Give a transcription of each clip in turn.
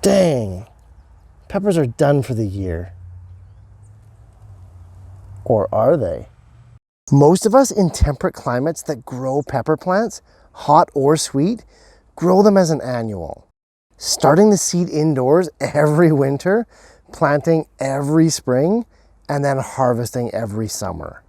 Dang, peppers are done for the year. Or are they? Most of us in temperate climates that grow pepper plants, hot or sweet, grow them as an annual. Starting the seed indoors every winter, planting every spring, and then harvesting every summer.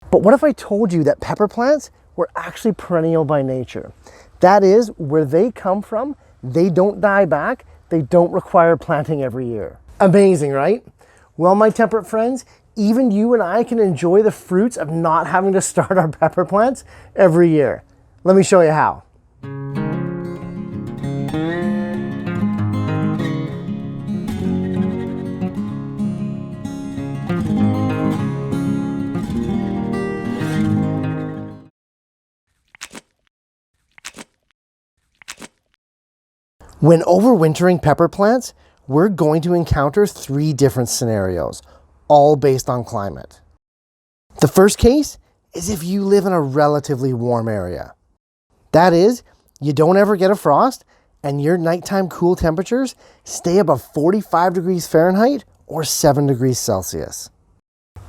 But what if I told you that pepper plants were actually perennial by nature? That is, where they come from, they don't die back, they don't require planting every year. Amazing, right? Well, my temperate friends, even you and I can enjoy the fruits of not having to start our pepper plants every year. Let me show you how. When overwintering pepper plants, we're going to encounter 3 different scenarios, all based on climate. The first case is if you live in a relatively warm area. That is, you don't ever get a frost and your nighttime cool temperatures stay above 45 degrees Fahrenheit or 7 degrees Celsius.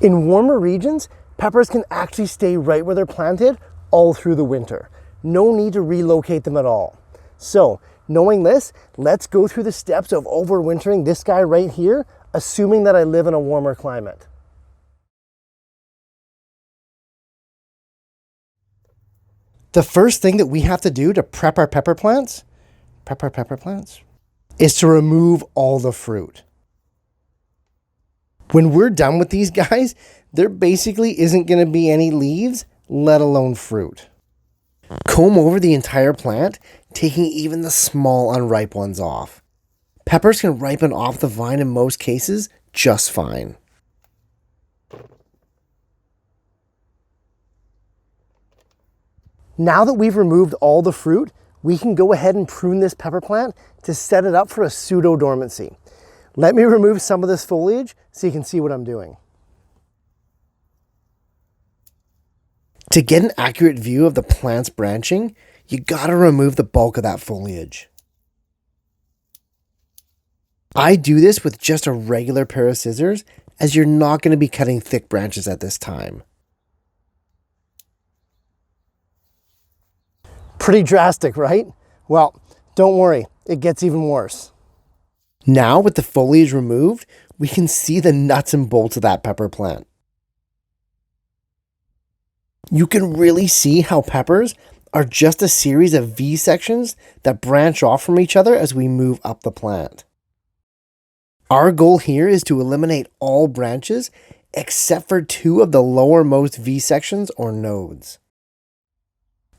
In warmer regions, peppers can actually stay right where they're planted all through the winter. No need to relocate them at all. So, knowing this, let's go through the steps of overwintering this guy right here, assuming that I live in a warmer climate. The first thing that we have to do to prep our pepper plants, is to remove all the fruit. When we're done with these guys, there basically isn't going to be any leaves, let alone fruit. Comb over the entire plant, taking even the small unripe ones off. Peppers can ripen off the vine in most cases just fine. Now that we've removed all the fruit, we can go ahead and prune this pepper plant to set it up for a pseudo-dormancy. Let me remove some of this foliage so you can see what I'm doing. To get an accurate view of the plant's branching, you gotta remove the bulk of that foliage. I do this with just a regular pair of scissors, as you're not going to be cutting thick branches at this time. Pretty drastic, right? Well, don't worry, it gets even worse. Now with the foliage removed, we can see the nuts and bolts of that pepper plant. You can really see how peppers are just a series of V sections that branch off from each other as we move up the plant. Our goal here is to eliminate all branches except for 2 of the lowermost V sections or nodes.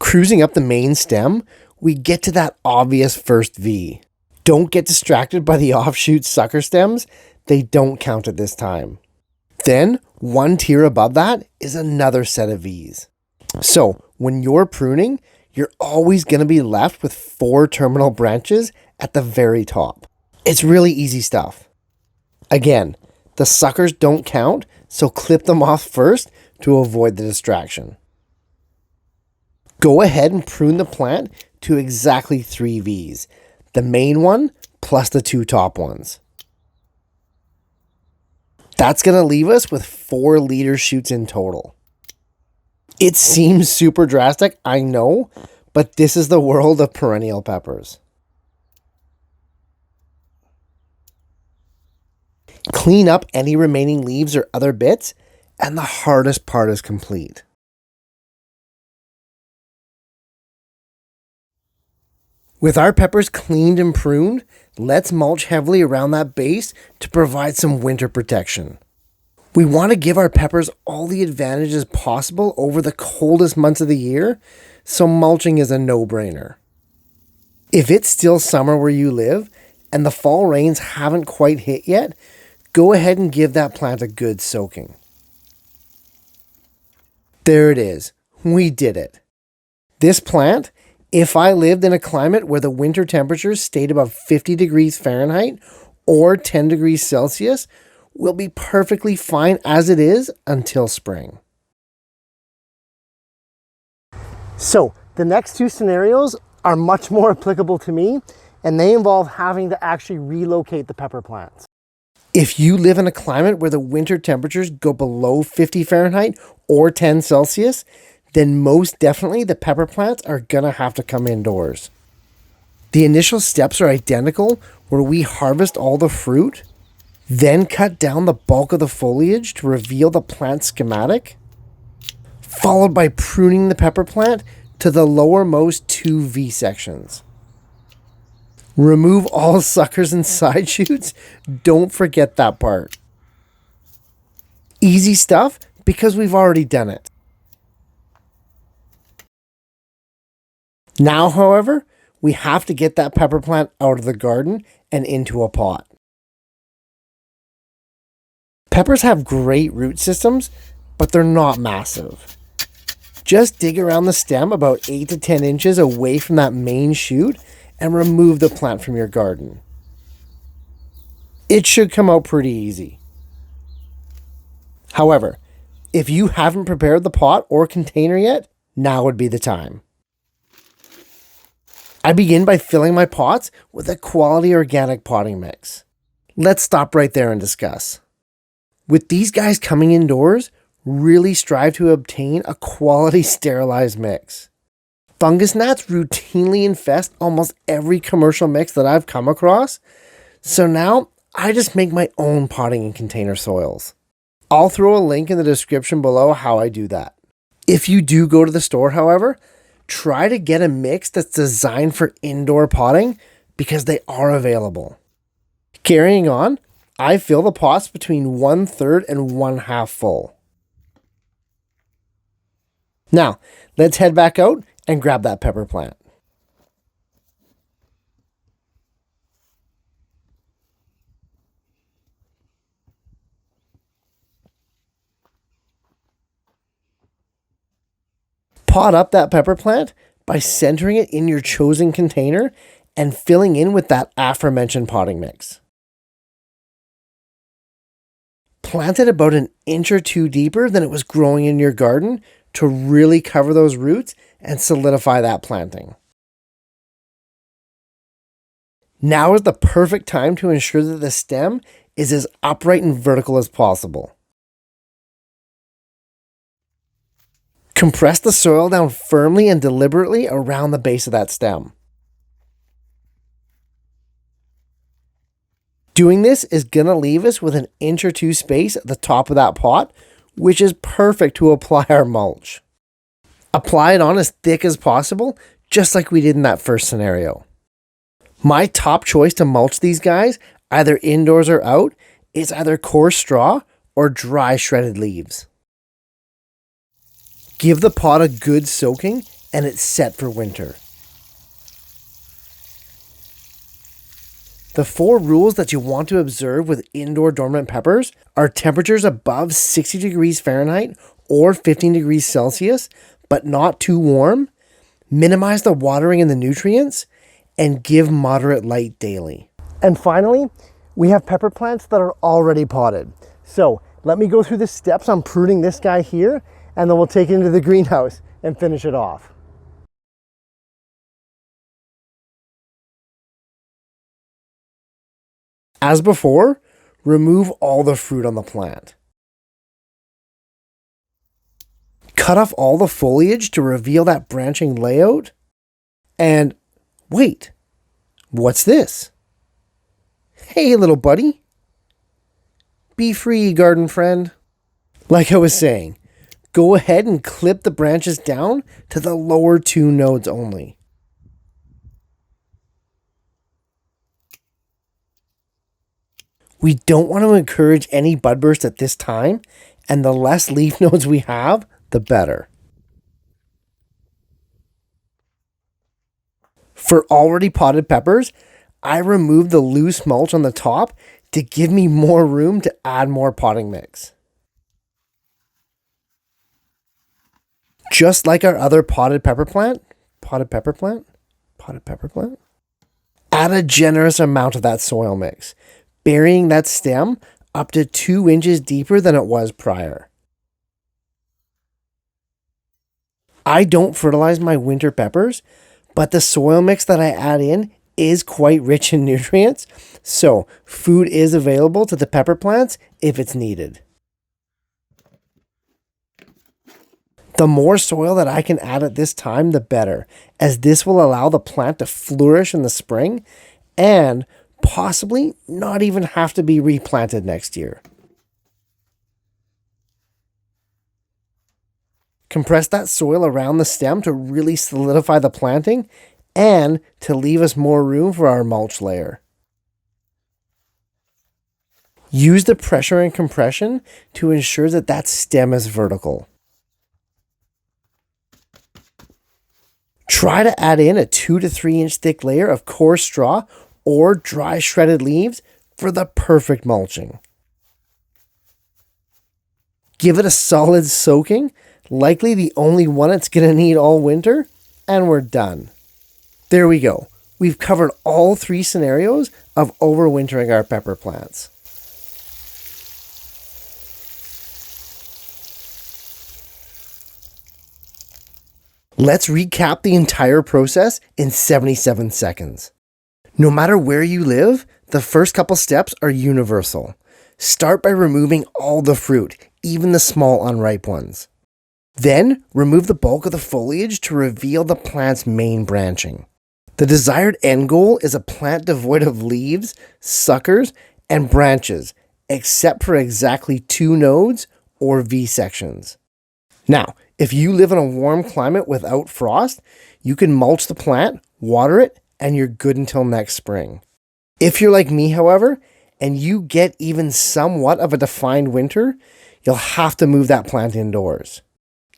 Cruising up the main stem, we get to that obvious first V. Don't get distracted by the offshoot sucker stems, they don't count at this time. Then, 1 tier above that is another set of V's. So, when you're pruning, you're always going to be left with 4 terminal branches at the very top. It's really easy stuff. Again, the suckers don't count, so clip them off first to avoid the distraction. Go ahead and prune the plant to exactly 3 V's. The main one plus the 2 top ones. That's going to leave us with 4 leader shoots in total. It seems super drastic, I know, but this is the world of perennial peppers. Clean up any remaining leaves or other bits, and the hardest part is complete. With our peppers cleaned and pruned, let's mulch heavily around that base to provide some winter protection. We want to give our peppers all the advantages possible over the coldest months of the year, so mulching is a no-brainer. If it's still summer where you live and the fall rains haven't quite hit yet, go ahead and give that plant a good soaking. There it is. We did it. This plant, if I lived in a climate where the winter temperatures stayed above 50 degrees Fahrenheit or 10 degrees Celsius, will be perfectly fine as it is until spring. So, the next 2 scenarios are much more applicable to me. and they involve having to actually relocate the pepper plants. If you live in a climate where the winter temperatures go below 50 Fahrenheit or 10 Celsius, then most definitely the pepper plants are gonna have to come indoors. The initial steps are identical, where we harvest all the fruit, then cut down the bulk of the foliage to reveal the plant schematic, followed by pruning the pepper plant to the lowermost 2 V sections. Remove all suckers and side shoots. Don't forget that part. Easy stuff because we've already done it. Now, however, we have to get that pepper plant out of the garden and into a pot. Peppers have great root systems, but they're not massive. Just dig around the stem about 8 to 10 inches away from that main shoot and remove the plant from your garden. It should come out pretty easy. However, if you haven't prepared the pot or container yet, now would be the time. I begin by filling my pots with a quality organic potting mix. Let's stop right there and discuss. With these guys coming indoors, really strive to obtain a quality sterilized mix. Fungus gnats routinely infest almost every commercial mix that I've come across, so now I just make my own potting and container soils. I'll throw a link in the description below how I do that. If you do go to the store, however, try to get a mix that's designed for indoor potting because they are available. Carrying on, I fill the pots between 1/3 and 1/2 full. Now, let's head back out and grab that pepper plant. Pot up that pepper plant by centering it in your chosen container and filling in with that aforementioned potting mix. Plant it about an inch or 2 deeper than it was growing in your garden to really cover those roots and solidify that planting. Now is the perfect time to ensure that the stem is as upright and vertical as possible. Compress the soil down firmly and deliberately around the base of that stem. Doing this is going to leave us with an inch or 2 space at the top of that pot, which is perfect to apply our mulch. Apply it on as thick as possible, just like we did in that first scenario. My top choice to mulch these guys, either indoors or out, is either coarse straw or dry shredded leaves. Give the pot a good soaking and it's set for winter. The 4 rules that you want to observe with indoor dormant peppers are temperatures above 60 degrees Fahrenheit or 15 degrees Celsius, but not too warm, minimize the watering and the nutrients, and give moderate light daily. And finally, we have pepper plants that are already potted. So let me go through the steps on pruning this guy here, and then we'll take it into the greenhouse and finish it off. As before, remove all the fruit on the plant. Cut off all the foliage to reveal that branching layout. And wait, what's this? Hey, little buddy. Be free, garden friend. Like I was saying, go ahead and clip the branches down to the lower 2 nodes only. We don't want to encourage any bud burst at this time, and the less leaf nodes we have, the better. For already potted peppers, I removed the loose mulch on the top to give me more room to add more potting mix. Just like our other potted pepper plant, add a generous amount of that soil mix, burying that stem up to 2 inches deeper than it was prior. I don't fertilize my winter peppers, but the soil mix that I add in is quite rich in nutrients, so food is available to the pepper plants if it's needed. The more soil that I can add at this time, the better, as this will allow the plant to flourish in the spring and possibly not even have to be replanted next year. Compress that soil around the stem to really solidify the planting and to leave us more room for our mulch layer. Use the pressure and compression to ensure that that stem is vertical. Try to add in a 2 to 3 inch thick layer of coarse straw or dry shredded leaves for the perfect mulching. Give it a solid soaking, likely the only one it's going to need all winter, and we're done. There we go. We've covered all 3 scenarios of overwintering our pepper plants. Let's recap the entire process in 77 seconds. No matter where you live, the first couple steps are universal. Start by removing all the fruit, even the small unripe ones. Then, remove the bulk of the foliage to reveal the plant's main branching. The desired end goal is a plant devoid of leaves, suckers, and branches, except for exactly 2 nodes or V-sections. Now, if you live in a warm climate without frost, you can mulch the plant, water it, and you're good until next spring. If you're like me, however, and you get even somewhat of a defined winter, you'll have to move that plant indoors.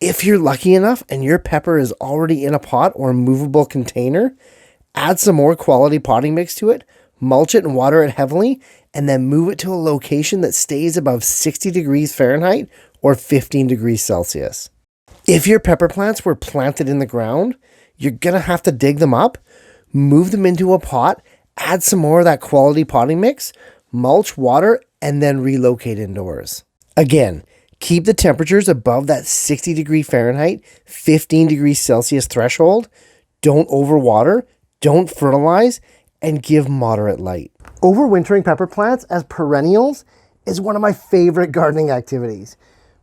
If you're lucky enough and your pepper is already in a pot or movable container, add some more quality potting mix to it, mulch it and water it heavily, and then move it to a location that stays above 60 degrees Fahrenheit or 15 degrees Celsius. If your pepper plants were planted in the ground, you're going to have to dig them up, move them into a pot, add some more of that quality potting mix, mulch, water, and then relocate indoors. Again, keep the temperatures above that 60 degree Fahrenheit, 15 degrees Celsius threshold. Don't overwater, don't fertilize, and give moderate light. Overwintering pepper plants as perennials is one of my favorite gardening activities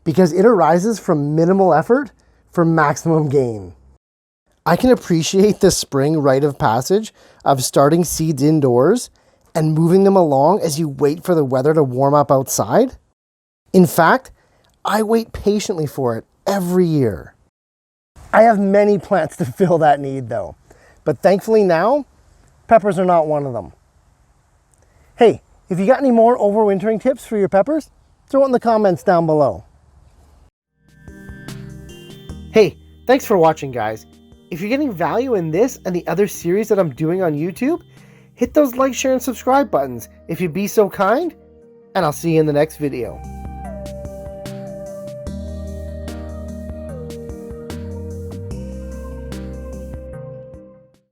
because it arises from minimal effort for maximum gain. I can appreciate the spring rite of passage of starting seeds indoors and moving them along as you wait for the weather to warm up outside. In fact, I wait patiently for it every year. I have many plants to fill that need though, but thankfully now, peppers are not one of them. Hey, if you got any more overwintering tips for your peppers, throw it in the comments down below. Hey, thanks for watching, guys. If you're getting value in this and the other series that I'm doing on YouTube, hit those like, share, and subscribe buttons if you'd be so kind, and I'll see you in the next video.